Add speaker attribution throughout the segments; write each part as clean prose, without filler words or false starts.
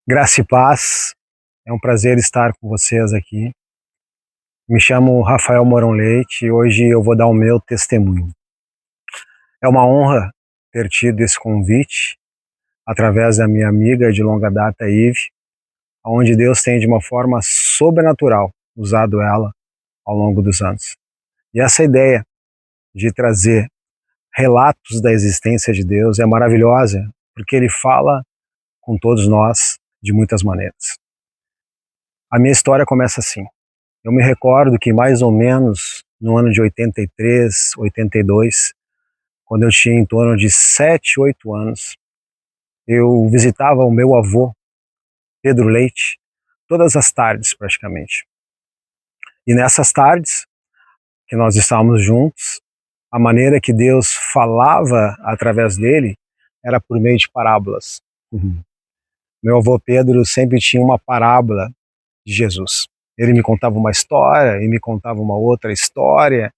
Speaker 1: Graça e paz, é um prazer estar com vocês aqui. Me chamo Rafael Mourão Leite e hoje eu vou dar o meu testemunho. É uma honra ter tido esse convite através da minha amiga de longa data, Ive, onde Deus tem de uma forma sobrenatural usado ela ao longo dos anos. E essa ideia de trazer relatos da existência de Deus é maravilhosa, porque Ele fala com todos nós de muitas maneiras. A minha história começa assim. Eu me recordo que mais ou menos no ano de 83, 82, quando eu tinha em torno de 7, 8 anos, eu visitava o meu avô, Pedro Leite, todas as tardes praticamente. E nessas tardes que nós estávamos juntos, a maneira que Deus falava através dele era por meio de parábolas. Meu avô Pedro sempre tinha uma parábola de Jesus. Ele me contava uma história e me contava uma outra história.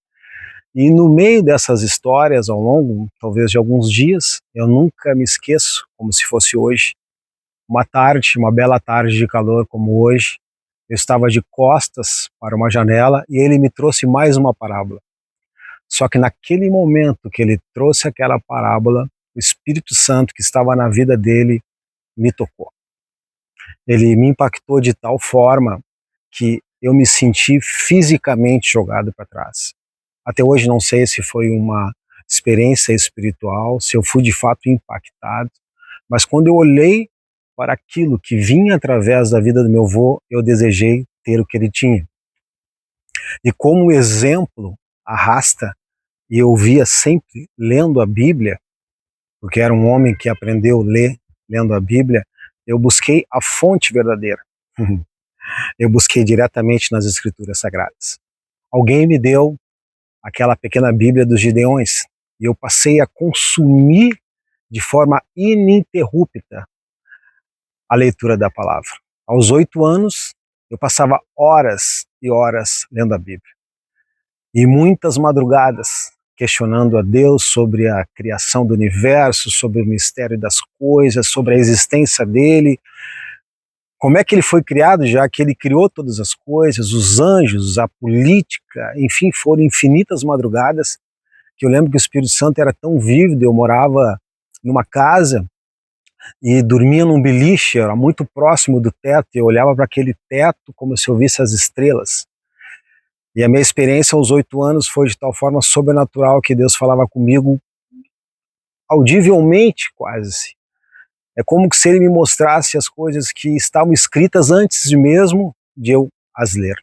Speaker 1: E no meio dessas histórias, ao longo, talvez de alguns dias, eu nunca me esqueço, como se fosse hoje, uma tarde, uma bela tarde de calor como hoje, eu estava de costas para uma janela e ele me trouxe mais uma parábola. Só que naquele momento que ele trouxe aquela parábola, o Espírito Santo que estava na vida dele me tocou. Ele me impactou de tal forma que eu me senti fisicamente jogado para trás. Até hoje não sei se foi uma experiência espiritual, se eu fui de fato impactado, mas quando eu olhei para aquilo que vinha através da vida do meu avô, eu desejei ter o que ele tinha. E como exemplo arrasta, e eu via sempre lendo a Bíblia, porque era um homem que aprendeu a ler lendo a Bíblia, eu busquei a fonte verdadeira. Eu busquei diretamente nas Escrituras Sagradas. Alguém me deu aquela pequena Bíblia dos Gideões, e eu passei a consumir de forma ininterrupta a leitura da palavra. Aos 8 anos, eu passava horas e horas lendo a Bíblia. E muitas madrugadas questionando a Deus sobre a criação do universo, sobre o mistério das coisas, sobre a existência dele, como é que ele foi criado, já que ele criou todas as coisas, os anjos, a política, enfim, foram infinitas madrugadas que eu lembro que o Espírito Santo era tão vívido. Eu morava numa casa e dormia num beliche, era muito próximo do teto, e eu olhava para aquele teto como se eu visse as estrelas. E a minha experiência aos 8 anos foi de tal forma sobrenatural que Deus falava comigo audivelmente quase. É como se ele me mostrasse as coisas que estavam escritas antes de mesmo de eu as ler.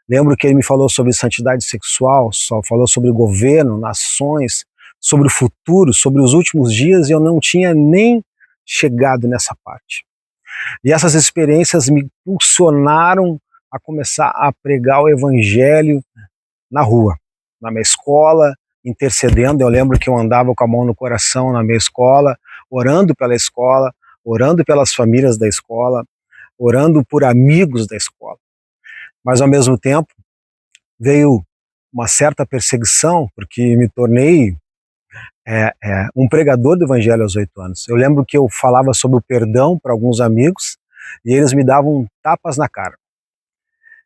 Speaker 1: Lembro que ele me falou sobre santidade sexual, só falou sobre governo, nações, sobre o futuro, sobre os últimos dias, e eu não tinha nem chegado nessa parte. E essas experiências me impulsionaram a começar a pregar o evangelho na rua, na minha escola, intercedendo. Eu lembro que eu andava com a mão no coração na minha escola, orando pela escola, orando pelas famílias da escola, orando por amigos da escola. Mas ao mesmo tempo veio uma certa perseguição, porque me tornei um pregador do evangelho aos 8 anos. Eu lembro que eu falava sobre o perdão para alguns amigos e eles me davam tapas na cara.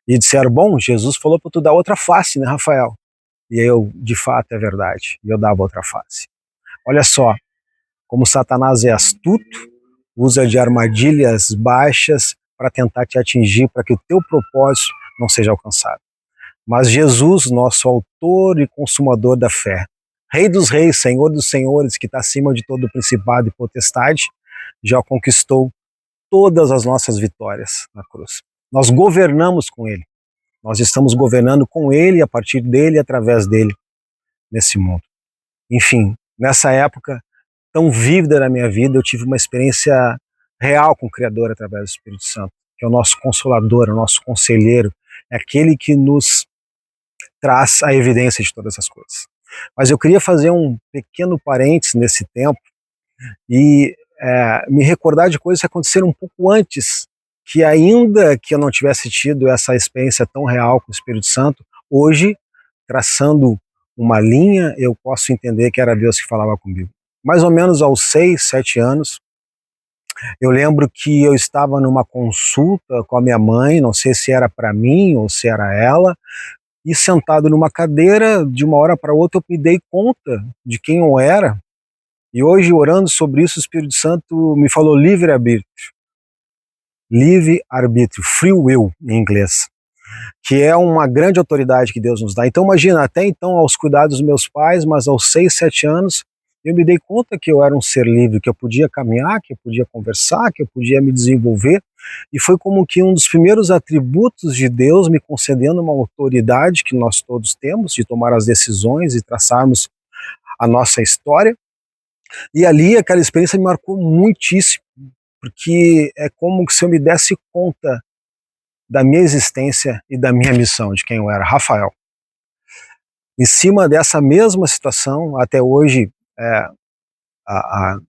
Speaker 1: E disseram, bom, Jesus falou para tu dar outra face, né, Rafael? E eu, de fato, é verdade, e eu dava outra face. Olha só, como Satanás é astuto, usa de armadilhas baixas para tentar te atingir, para que o teu propósito não seja alcançado. Mas Jesus, nosso autor e consumador da fé, Rei dos reis, Senhor dos senhores, que está acima de todo principado e potestade, já conquistou todas as nossas vitórias na cruz. Nós governamos com Ele. Nós estamos governando com Ele, a partir dele e através dele nesse mundo. Enfim, nessa época tão vívida na minha vida, eu tive uma experiência real com o Criador através do Espírito Santo, que é o nosso consolador, o nosso conselheiro, é aquele que nos traz a evidência de todas as coisas. Mas eu queria fazer um pequeno parênteses nesse tempo e me recordar de coisas que aconteceram um pouco antes, que ainda que eu não tivesse tido essa experiência tão real com o Espírito Santo, hoje, traçando uma linha, eu posso entender que era Deus que falava comigo. Mais ou menos aos 6, 7 anos, Eu lembro que eu estava numa consulta com a minha mãe, não sei se era para mim ou se era ela, e sentado numa cadeira, de uma hora para outra eu me dei conta de quem eu era, e hoje orando sobre isso o Espírito Santo me falou livre-arbítrio, free will em inglês, que é uma grande autoridade que Deus nos dá. Então imagina, até então aos cuidados dos meus pais, mas aos 6, 7 anos, eu me dei conta que eu era um ser livre, que eu podia caminhar, que eu podia conversar, que eu podia me desenvolver, e foi como que um dos primeiros atributos de Deus me concedendo uma autoridade que nós todos temos, de tomar as decisões e traçarmos a nossa história, e ali aquela experiência me marcou muitíssimo, porque é como se eu me desse conta da minha existência e da minha missão, de quem eu era, Rafael. Em cima dessa mesma situação, até hoje, é,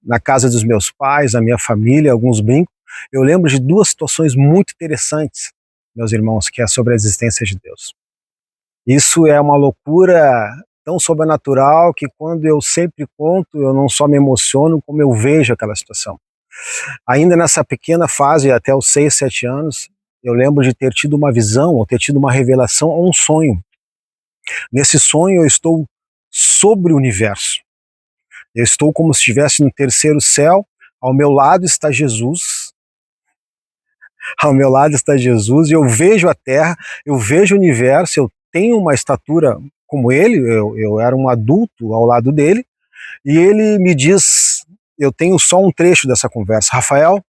Speaker 1: na casa dos meus pais, na minha família, alguns brincos, eu lembro de duas situações muito interessantes, meus irmãos, que é sobre a existência de Deus. Isso é uma loucura tão sobrenatural que quando eu sempre conto, eu não só me emociono, como eu vejo aquela situação. Ainda nessa pequena fase, até os 6, 7 anos, eu lembro de ter tido uma visão, ou ter tido uma revelação ou um sonho. Nesse sonho eu estou sobre o universo. Eu estou como se estivesse no terceiro céu, ao meu lado está Jesus, ao meu lado está Jesus, e eu vejo a Terra, eu vejo o universo, eu tenho uma estatura como ele, eu era um adulto ao lado dele, e ele me diz, eu tenho só um trecho dessa conversa, Rafael,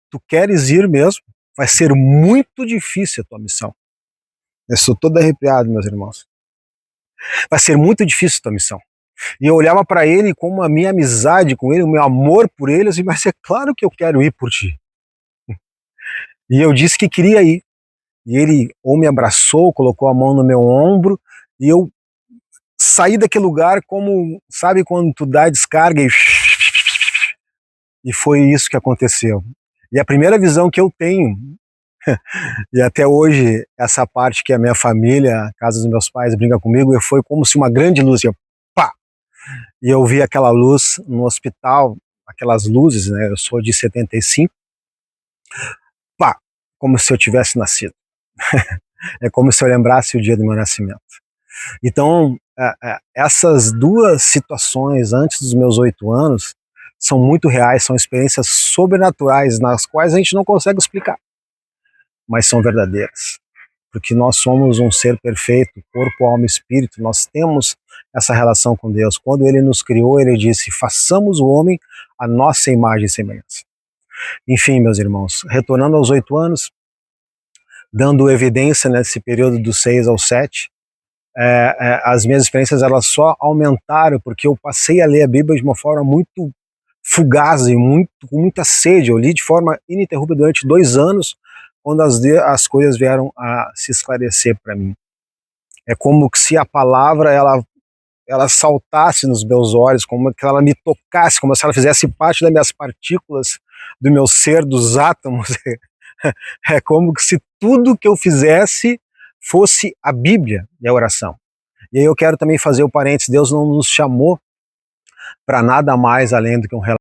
Speaker 1: tu queres ir mesmo? Vai ser muito difícil a tua missão. Eu sou todo arrepiado, meus irmãos. Vai ser muito difícil a tua missão. E eu olhava para ele com a minha amizade com ele, o meu amor por ele, assim, mas é claro que eu quero ir por ti. E eu disse que queria ir. E ele ou me abraçou, colocou a mão no meu ombro, e eu saí daquele lugar como, sabe quando tu dá a descarga e foi isso que aconteceu. E a primeira visão que eu tenho, e até hoje essa parte que a minha família, a casa dos meus pais brinca comigo, foi como se uma grande luz, pá! E eu vi aquela luz no hospital, aquelas luzes, né? Eu sou de 75, pá! Como se eu tivesse nascido. É como se eu lembrasse o dia do meu nascimento. Então, essas duas situações antes dos meus 8 anos são muito reais, são experiências sobrenaturais nas quais a gente não consegue explicar, mas são verdadeiras. Porque nós somos um ser perfeito, corpo, alma e espírito, nós temos essa relação com Deus. Quando Ele nos criou, Ele disse, façamos o homem a nossa imagem e semelhança. Enfim, meus irmãos, retornando aos 8 anos, dando evidência nesse período dos 6 aos 7, as minhas experiências elas só aumentaram porque eu passei a ler a Bíblia de uma forma muito fugaz e com muita sede. Eu li de forma ininterrupta durante 2 anos, quando as coisas vieram a se esclarecer para mim. É como se a palavra ela saltasse nos meus olhos, como que ela me tocasse, como se ela fizesse parte das minhas partículas, do meu ser, dos átomos. É como se tudo que eu fizesse fosse a Bíblia e a oração. E aí eu quero também fazer o parênteses, Deus não nos chamou para nada mais além do que um relacionamento.